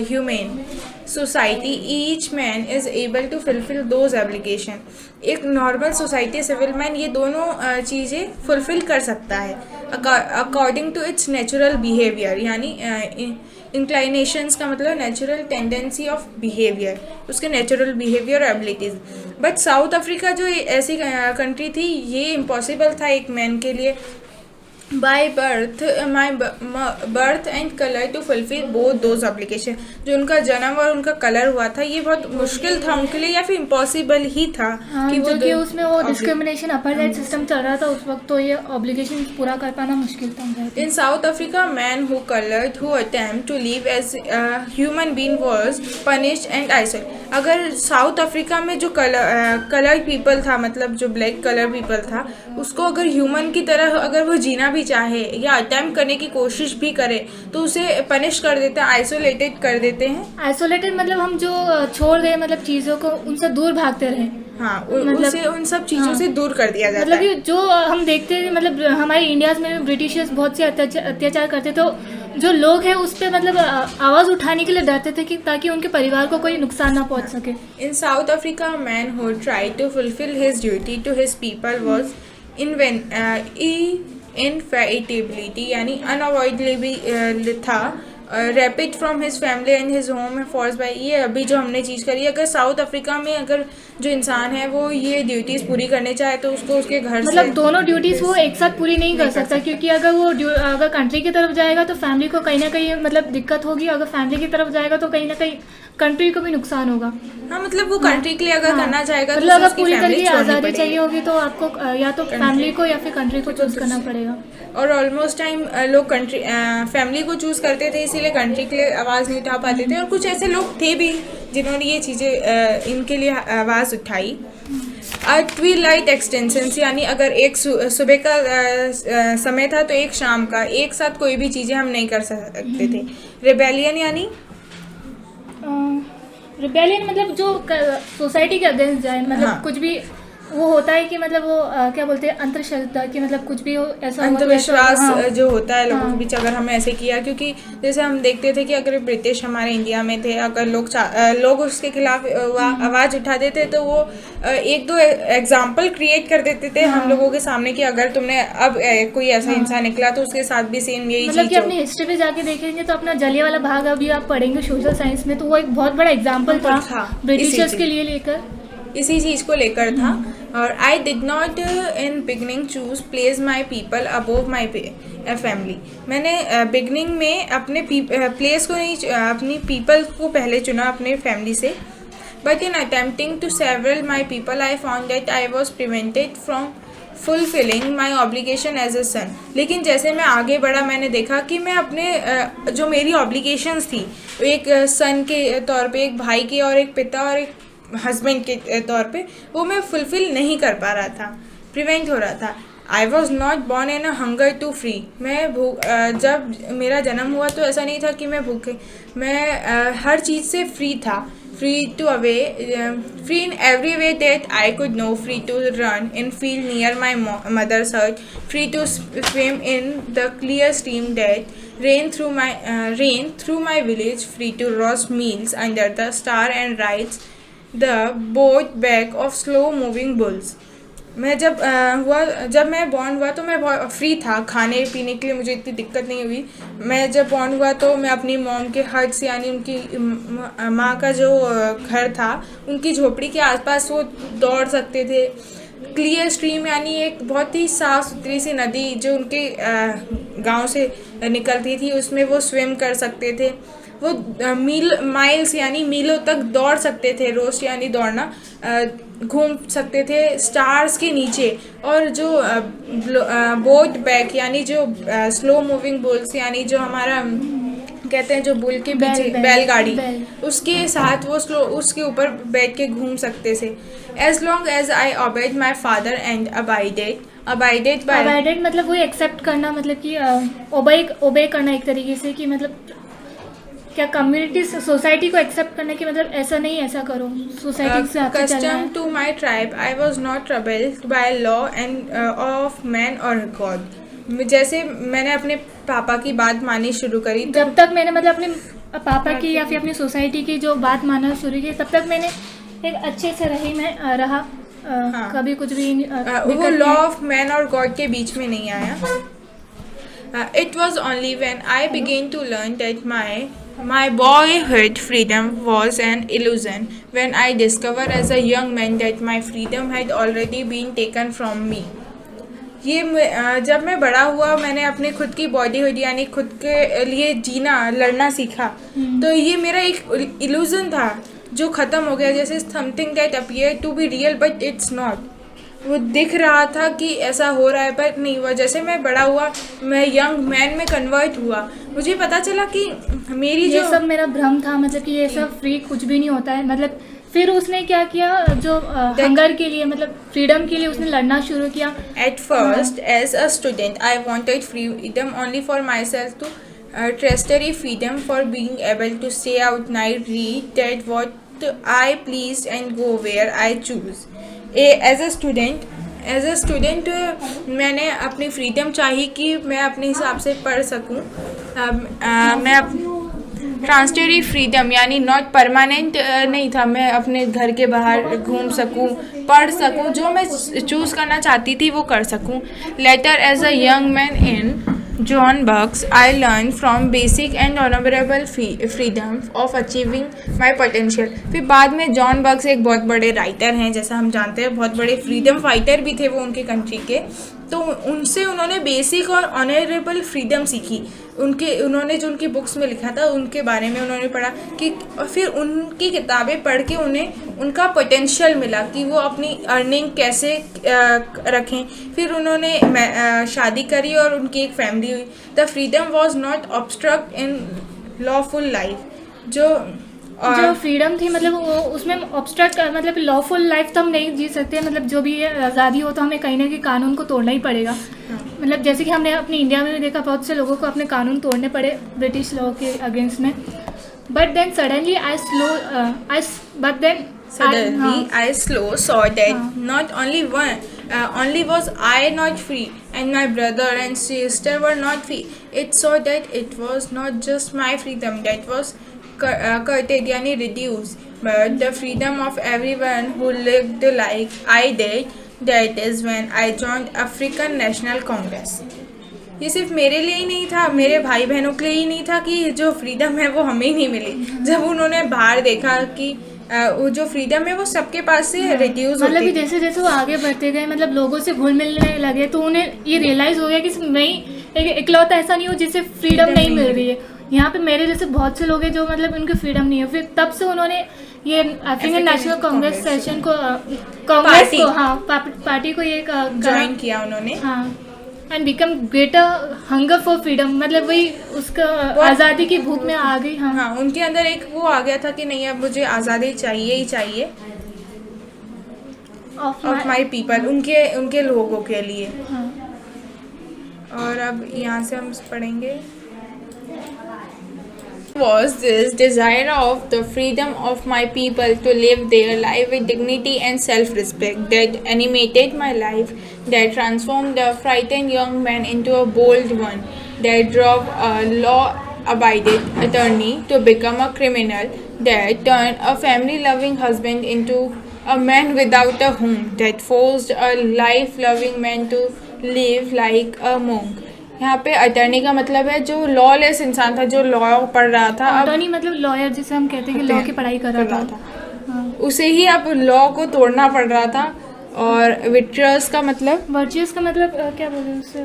humane society, each man is able to fulfil those obligation. एक नॉर्मल सोसाइटी, सिविल मैन, ये दोनों चीज़ें फुलफिल कर सकता है according to its natural behaviour, यानी इंक्लाइनेशंस का मतलब नेचुरल टेंडेंसी ऑफ बिहेवियर, उसके नेचुरल बिहेवियर और एबिलिटीज़। बट साउथ अफ्रीका जो ऐसी कंट्री थी, ये इम्पॉसिबल था एक मैन के लिए by birth, my birth and colour to fulfil both those obligation. जो उनका जन्म और उनका कलर हुआ था, ये बहुत मुश्किल था उनके लिए, या फिर इम्पॉसिबल ही था। कि वो कि उसमें वो डिस्क्रिमिनेशन, अपार्थाइड सिस्टम चल रहा था उस वक्त, तो ये ऑब्लिगेशन पूरा कर पाना मुश्किल था। In South Africa, man who coloured who attempt to live as human being was punished and isolated. अगर साउथ अफ्रीका में जो कलर्ड पीपल था, मतलब जो ब्लैक कलर पीपल था, उसको अगर ह्यूमन की तरह अगर वो जीना भी चाहे या अटेम्प्ट करने की कोशिश भी करे तो उसे पनिश कर देते हैं, आइसोलेटेड कर देते हैं। आइसोलेटेड मतलब हम जो छोड़ गए, मतलब चीज़ों को, उनसे दूर भागते रहे। हाँ, मतलब उसे उन सब चीज़ों से दूर कर दिया जाता है। मतलब जो हम देखते हैं, मतलब हमारे इंडिया में भी ब्रिटिशर्स बहुत से अत्याचार करते, तो जो लोग हैं उस पर मतलब आवाज़ उठाने के लिए डरते थे कि ताकि उनके परिवार को कोई नुकसान ना पहुंच सके। In South Africa, man who tried to fulfil his duty to his people was inevitability, यानी अनअवॉइडेबल था, ripped from his family and his home force by. ये अभी जो हमने चीज़ करी, अगर साउथ अफ्रीका में अगर जो इंसान है वो ये ड्यूटीज़ पूरी करने चाहे तो उसको उसके घर मतलब से दोनों ड्यूटीज़ वो एक साथ पूरी नहीं कर सकता, क्योंकि अगर कंट्री की तरफ जाएगा तो फैमिली को कहीं ना कहीं मतलब दिक्कत होगी, अगर फैमिली की तरफ जाएगा तो कहीं ना कहीं कंट्री को भी नुकसान होगा। हाँ, मतलब वो कंट्री के लिए अगर करना चाहेगा मतलब अगर पूरी तरीके आज़ादी चाहिए होगी तो आपको या तो फैमिली को या फिर कंट्री को चूज़ करना पड़ेगा। और ऑलमोस्ट टाइम लोग कंट्री फैमिली को चूज़ करते थे, इसीलिए कंट्री के लिए आवाज़ नहीं उठा पाते थे। और कुछ ऐसे लोग थे भी जिन्होंने ये चीज़ें इनके लिए आवाज़ उठाई। ट्विलाइट एक्सटेंशंस, यानी अगर एक सुबह का समय था तो एक शाम का, एक साथ कोई भी चीज़ें हम नहीं कर सकते थे। रिबेलियन, यानी रिबेलियन मतलब जो सोसाइटी के अगेंस्ट जाए, मतलब हाँ। कुछ भी वो होता है कि मतलब वो क्या बोलते हैं, अंधश्रद्धा, कि मतलब कुछ भी हो ऐसा अंधविश्वास हाँ। जो होता है लोगों हाँ। के बीच, अगर हमने ऐसे किया, क्योंकि जैसे हम देखते थे कि अगर ब्रिटिश हमारे इंडिया में थे, अगर लोग उसके खिलाफ आवाज़ उठा देते तो वो एक दो एग्जाम्पल क्रिएट कर देते थे हम लोगों के सामने कि अगर तुमने अब कोई ऐसा इंसान निकला तो उसके साथ भी सेम यही मतलब कि चीज़ अपनी हिस्ट्री पे जाके देखेंगे तो अपना जलियांवाला बाग अभी आप पढ़ेंगे सोशल साइंस में, तो वो एक बहुत बड़ा एग्जाम्पल था ब्रिटिशर्स के लिए लेकर, इसी चीज़ को लेकर था। और I did not in beginning choose place my people above my family. मैंने बिगनिंग में अपने प्लेस को नहीं, अपनी पीपल को पहले चुना अपने फैमिली से। But in attempting to several my people I found that I was prevented from fulfilling my obligation as a son. लेकिन जैसे मैं आगे बढ़ा, मैंने देखा कि मैं अपने जो मेरी ऑब्लिगेशंस थी, एक सन के तौर पे, एक भाई के और एक पिता और एक हस्बैंड के तौर पे, वो मैं फुलफ़िल नहीं कर पा रहा था, प्रिवेंट हो रहा था। I was not born in a hunger to free. मैं जब मेरा जन्म हुआ तो ऐसा नहीं था कि मैं भूखे, मैं हर चीज़ से फ्री था, free in every way that I could know, free to run in field near my mother's hut, free to swim in the clear stream that ran through my village, free to roast meals under the star and ride the boat back of slow moving bulls. मैं जब मैं born हुआ तो मैं बहुत free था, खाने पीने के लिए मुझे इतनी दिक्कत नहीं हुई। मैं जब बॉर्न हुआ तो मैं अपनी मॉम के हट से, यानी उनकी माँ का जो घर था, उनकी झोपड़ी के आसपास वो दौड़ सकते थे, क्लियर स्ट्रीम यानी एक बहुत ही साफ़ सुथरी सी नदी जो उनके गांव से निकलती थी, उसमें वो स्विम कर सकते थे। वो माइल्स यानी मीलों तक दौड़ सकते थे, रोस्ट यानी दौड़ना, घूम सकते थे स्टार्स के नीचे। और जो बोट बैक यानी जो स्लो मूविंग बुल्स यानी जो हमारा कहते हैं जो बुल के पीछे बैलगाड़ी, उसके साथ वो स्लो उसके ऊपर बैठ के घूम सकते थे। As long as I obeyed my father and abided मतलब वो एक्सेप्ट करना, मतलब कि ओबे करना एक तरीके से, कि मतलब क्या कम्युनिटी सोसाइटी को एक्सेप्ट करना, कि मतलब ऐसा नहीं ऐसा करो, सोसाइटी से आपको चलना है। Custom to my tribe I was not troubled by law and of man और गॉड। जैसे मैंने अपने पापा की बात माननी शुरू करी, जब तक मैंने मतलब अपने पापा की या फिर अपनी सोसाइटी की जो बात मानना शुरू की, तब तक मैंने एक अच्छे से रहा। हाँ। कभी कुछ भी वो लॉ ऑफ मैन और गॉड के बीच में नहीं आया। It was only when I began to learn that my boyhood freedom was an illusion, when I discovered as a young man that my freedom had already been taken from me. जब मैं बड़ा हुआ, मैंने अपने खुद की बॉडीहुड यानी खुद के लिए जीना, लड़ना सीखा, तो ये मेरा एक इल्यूजन था जो ख़त्म हो गया। जैसे something that appear to be real but it's not. वो दिख रहा था कि ऐसा हो रहा है पर नहीं हुआ। जैसे मैं बड़ा हुआ, मैं यंग मैन में कन्वर्ट हुआ, मुझे पता चला कि मेरी ये सब मेरा भ्रम था, मतलब कि ये सब फ्री कुछ भी नहीं होता है। मतलब फिर उसने क्या किया, जो हंगर के लिए, मतलब फ्रीडम के लिए उसने लड़ना शुरू किया। At first as a student I wanted freedom only for my self, to transitory freedom for being able to stay out night, read that what I please and go where I choose. As a student मैंने अपनी freedom चाहिए कि मैं अपने हिसाब से पढ़ सकूं। मैं ट्रांसटरी फ्रीडम यानी नॉट परमानेंट नहीं था, मैं अपने घर के बाहर घूम सकूं, पढ़ सकूं, जो मैं चूज़ करना चाहती थी वो कर सकूं। Later as a young man in John Bucks, I learned from basic and honorable freedom of achieving my potential। फिर बाद में जॉन बक्स एक बहुत बड़े राइटर हैं, जैसा हम जानते हैं, बहुत बड़े फ्रीडम फाइटर भी थे वो उनके कंट्री के। तो उनसे उन्होंने बेसिक और ऑनरेबल फ्रीडम सीखी। उन्होंने जो उनकी बुक्स में लिखा था उनके बारे में उन्होंने पढ़ा कि, और फिर उनकी किताबें पढ़ के उन्हें उनका पोटेंशियल मिला कि वो अपनी अर्निंग कैसे रखें। फिर उन्होंने शादी करी और उनकी एक फैमिली हुई। The freedom was not obstruct in lawful life. जो फ्रीडम थी, मतलब वो उसमें ऑब्स्ट्रक्ट, मतलब लॉफुल लाइफ तो हम नहीं जी सकते। मतलब जो भी आज़ादी हो तो हमें कहीं ना कहीं कानून को तोड़ना ही पड़ेगा। मतलब जैसे कि हमने अपनी इंडिया में भी देखा, बहुत से लोगों को अपने कानून तोड़ने पड़े ब्रिटिश लॉ के अगेंस्ट में। But then suddenly I saw that not only was I not free and my brother and sister were not free, it saw that it was not just my freedom that was curtailed यानी reduced, but the freedom of everyone who lived like I did. That is when I joined African National Congress। ये सिर्फ मेरे लिए ही नहीं था, मेरे भाई बहनों के लिए ही नहीं था कि जो फ्रीडम है वो हमें ही नहीं मिली। जब उन्होंने बाहर देखा कि वो जो फ्रीडम है वो सबके पास से रिड्यूस मतलब कि जैसे जैसे वो आगे बढ़ते गए, मतलब लोगों से घुल मिलने लगे, तो उन्हें ये रियलाइज़ हो गया कि मैं एक इकलौता ऐसा नहीं हूँ जिसे फ्रीडम नहीं मिल रही है। यहाँ पे मेरे जैसे बहुत से लोग हैं जो मतलब उनकी फ्रीडम नहीं है। फिर तब से उन्होंने ये अफ्रीकन नेशनल कांग्रेस सेशन को, कांग्रेस को, हाँ, पार्टी को ये ज्वाइन किया उन्होंने। हाँ, and become greater hunger for freedom, मतलब वही उसका आज़ादी की भूख में आ गई। हाँ, उनके अंदर एक वो आ गया था कि नहीं, अब मुझे आज़ादी चाहिए ही चाहिए ऑफ माई पीपल, उनके लोगों के लिए। हाँ। और अब यहाँ से हम पढ़ेंगे, was this desire of the freedom of my people to live their life with dignity and self-respect that animated my life, that transformed the frightened young man into a bold one, that drove a law-abiding attorney to become a criminal, that turned a family-loving husband into a man without a home, that forced a life-loving man to live like a monk। यहाँ पे attorney का मतलब है जो lawless इंसान था, जो law पढ़ रहा था। अटर्नी मतलब लॉयर, जिसे हम कहते हैं कि लॉ की पढ़ाई कर रहा था। उसे ही अब लॉ को तोड़ना पड़ रहा था और विट्रियस का मतलब वर्चुअस का मतलब क्या बोले उससे,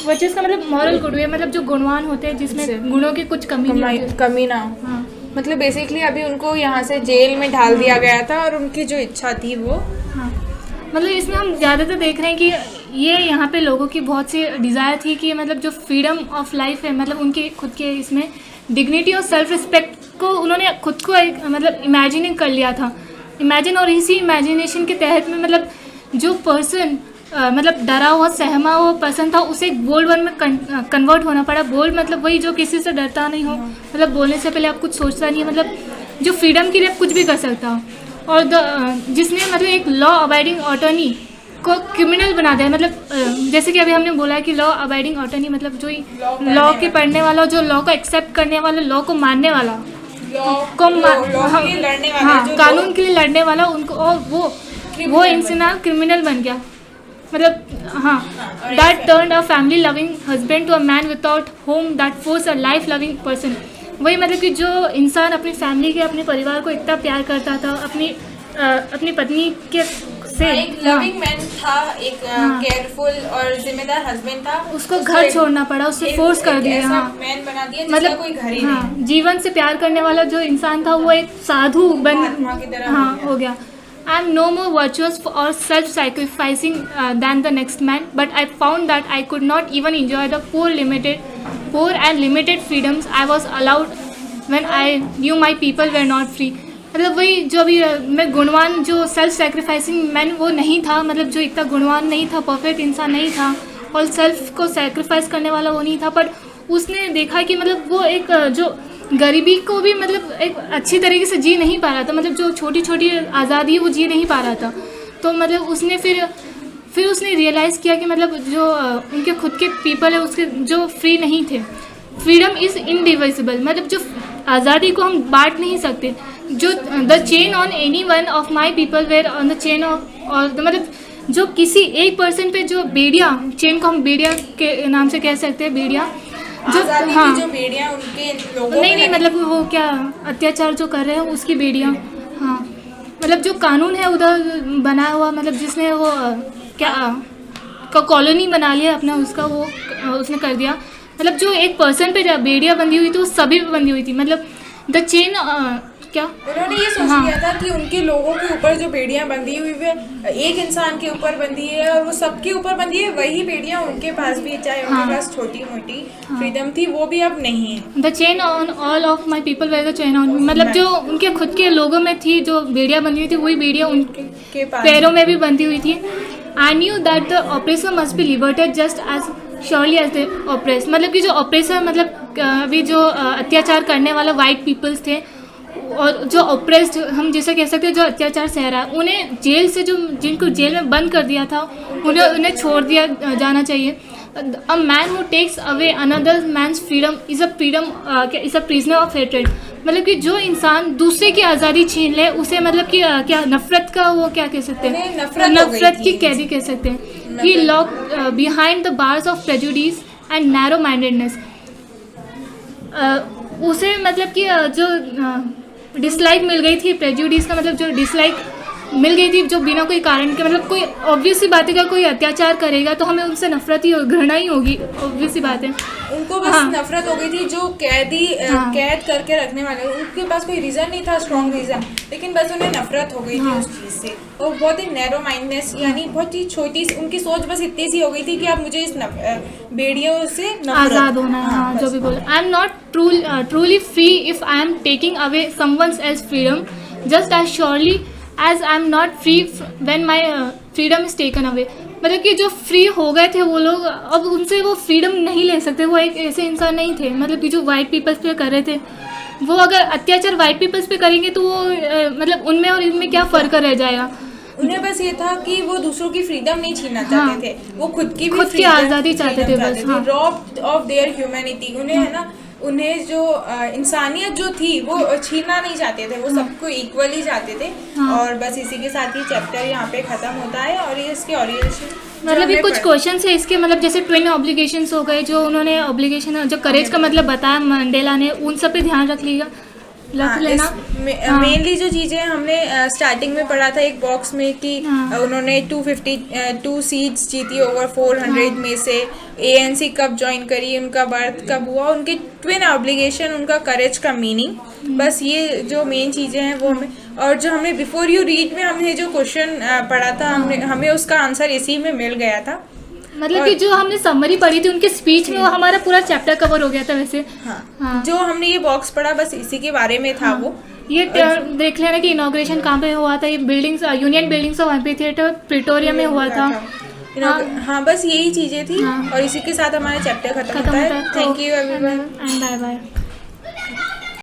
वर्चुअस का मतलब मॉरल गुड वे, मतलब जो गुणवान होते हैं जिसमें गुणों की कुछ कमी नहीं होती। कमी ना हो। हाँ मतलब बेसिकली अभी उनको यहाँ से जेल में ढाल दिया गया था और उनकी जो इच्छा थी वो, हाँ, मतलब इसमें हम ज़्यादातर देख रहे हैं कि ये यहाँ पे लोगों की बहुत सी डिज़ायर थी कि मतलब जो फ्रीडम ऑफ लाइफ है, मतलब उनके खुद के इसमें डिग्निटी और सेल्फ रिस्पेक्ट को उन्होंने खुद को एक मतलब इमेजिनिंग कर लिया था, इमेजिन, और इसी इमेजिनेशन के तहत में मतलब जो पर्सन मतलब डरा हुआ सहमा हुआ पर्सन था उसे एक बोल्ड वन में कन्वर्ट होना पड़ा। बोल्ड मतलब वही जो किसी से डरता नहीं हो, मतलब बोलने से पहले आप कुछ सोचता नहीं है, मतलब जो फ्रीडम के लिए कुछ भी कर सकता हो। और जिसने मतलब एक लॉ अबाइडिंग अटॉर्नी को क्रिमिनल बना दिया, मतलब जैसे कि अभी हमने बोला है कि लॉ अबाइडिंग अटॉर्नी मतलब जो लॉ के पढ़ने वाला, जो लॉ को एक्सेप्ट करने वाला, लॉ को मानने वाला, कानून के लिए लड़ने वाला उनको, और वो इंसान क्रिमिनल बन गया। मतलब हाँ, that turned a family loving husband to a man without home that force a life loving person. वही मतलब कि जो इंसान अपनी फैमिली के, अपने परिवार को इतना प्यार करता था, अपनी पत्नी के से एक लविंग मैन था, एक केयरफुल और जिम्मेदार हस्बैंड था, उसको घर छोड़ना पड़ा, उससे फोर्स कर दिया। हाँ, मैन बना दिया मतलब कोई घर ही नहीं। जीवन से प्यार करने वाला जो इंसान था वो एक साधु हो गया। I am no more virtuous or self-sacrificing than the next man, but I found that I could not even enjoy the poor and limited freedoms I was allowed when I knew my people were not free. मतलब वही जो अभी मैं गुणवान, जो self sacrificing man वो नहीं था, मतलब जो इतना गुणवान नहीं था, परफेक्ट इंसान नहीं था और सेल्फ को सेक्रीफाइस करने वाला वो नहीं था, पर उसने देखा कि मतलब वो एक जो गरीबी को भी मतलब एक अच्छी तरीके से जी नहीं पा रहा था, मतलब जो छोटी छोटी आज़ादी है वो जी नहीं पा रहा था। तो मतलब उसने फिर उसने रियलाइज़ किया कि मतलब जो उनके खुद के पीपल है उसके जो फ्री नहीं थे। फ्रीडम इज़ इनडिविजिबल, मतलब जो आज़ादी को हम बांट नहीं सकते। जो the chain on any one of my people were on the chain of, और मतलब जो किसी एक पर्सन पे जो बेड़िया, चेन को हम बेड़िया के नाम से कह सकते हैं, बेड़िया जो, हाँ, जो बेड़ियां उनके लोगों नहीं मतलब वो क्या अत्याचार जो कर रहे हैं उसकी बेड़ियाँ। हाँ, मतलब जो कानून है उधर बना हुआ, मतलब जिसने वो क्या कॉलोनी बना लिया अपना, उसका वो उसने कर दिया। मतलब जो एक पर्सन पे बेड़ियाँ बंधी हुई थी वो सभी पे बंधी हुई थी, मतलब द चेन क्या उन्होंने ये सोच लिया था कि उनके लोगों के ऊपर जो बेड़ियां बंधी हुई है एक इंसान के ऊपर बंधी है और वो सबके ऊपर बंधी है, वही बेड़ियां उनके पास भी, चाहे उनके पास छोटी मोटी फ्रीडम थी वो भी अब नहीं है। The chain on all of my people were the chain on, मतलब जो उनके खुद के लोगों में थी जो बेड़ियाँ बंधी हुई थी वही बेड़ियाँ उनके पैरों में भी बंधी हुई थी। I knew that the oppressor must be liberated just as surely as the oppressed, मतलब कि जो ऑपरेसर मतलब अभी जो अत्याचार करने वाला वाइट पीपल्स थे और जो ऑपरेस्ड हम जैसे कह सकते हैं जो अत्याचार सह रहा है, उन्हें जेल से जो जिनको जेल में बंद कर दिया था उन्हें छोड़ दिया जाना चाहिए। A man who takes away another man's freedom is a prisoner of hatred, मतलब कि जो इंसान दूसरे की आज़ादी छीन ले उसे मतलब कि क्या नफरत का वो क्या कह सकते हैं, नफरत की कैदी कह सकते हैं। He lock behind the bars of prejudice and narrow mindedness, उसे मतलब कि जो डिसलाइक मिल गई थी, प्रेजुडिस का मतलब जो डिसलाइक मिल गई थी जो बिना कोई कारण के, मतलब कोई ऑब्वियस सी बात है, कोई अत्याचार करेगा तो हमें उनसे नफरत ही घृणा ही होगी, ऑब्वियस सी बात है। उनको बस नफरत हो गई थी जो कैद करके रखने वाले, उनके पास कोई रीज़न नहीं था, स्ट्रॉन्ग रीज़न, लेकिन बस उन्हें नफरत हो गई थी उस चीज़ से। और बहुत ही नैरो माइंडनेस, यानी बहुत ही छोटी उनकी सोच बस इतनी सी हो गई थी कि अब मुझे इस बेड़ियों से आज़ाद होना है। हाँ, जो भी बोला, I am not truly free if I am taking away someone's as freedom just as surely as I am not free when my freedom is taken away, मतलब कि जो फ्री हो गए थे वो लोग अब उनसे वो फ्रीडम नहीं ले सकते। वो एक ऐसे इंसान नहीं थे, मतलब कि जो वाइट पीपल्स पे कर रहे थे, वो अगर अत्याचार वाइट पीपल्स पे करेंगे तो वो मतलब उनमें और इनमें क्या फ़र्क रह जाएगा। उन्हें बस ये था कि वो दूसरों की फ्रीडम नहीं छीनना चाहते थे, वो खुद की आज़ादी चाहते थे बस, रॉब्ड ऑफ देयर ह्यूमैनिटी। उन्हें है ना, उन्हें जो इंसानियत जो थी वो छीनना नहीं चाहते थे, वो सबको इक्वली चाहते थे। और बस इसी के साथ ही चैप्टर यहाँ पे ख़त्म होता है। और ये इसके ओरिजिन मतलब ये कुछ क्वेश्चन है इसके, मतलब जैसे ट्विन ऑब्लिगेशंस हो गए, जो उन्होंने ऑब्लिगेशन जो करेज का मतलब बताया मंडेला ने, उन सब पे ध्यान रख लीजिएगा। लख लेना। मेनली जो चीज़ें हमने स्टार्टिंग में पढ़ा था एक बॉक्स में कि उन्होंने 252 सीट्स जीती ओवर 400 में से, ANC कब ज्वाइन करी, उनका बर्थ कब हुआ, उनके ट्विन ऑब्लिगेशन, उनका करेज का मीनिंग, बस ये जो मेन चीज़ें हैं वो हमें, और जो हमने बिफोर यू रीड में हमने जो क्वेश्चन पढ़ा था हमें उसका आंसर इसी में मिल गया था। मतलब कि जो हमने समरी पढ़ी थी उनके स्पीच में वो हमारा पूरा चैप्टर कवर हो गया था वैसे। हाँ, जो हमने ये बॉक्स पढ़ा बस इसी के बारे में था। वो ये देख लेना कि इनॉग्रेशन कहाँ पे हुआ था, ये buildings union buildings of amphitheatre Pretoria में हुआ था। हाँ, बस यही चीज़ें थी और इसी के साथ हमारा चैप्टर खत्म होता है। Thank you everyone and bye bye.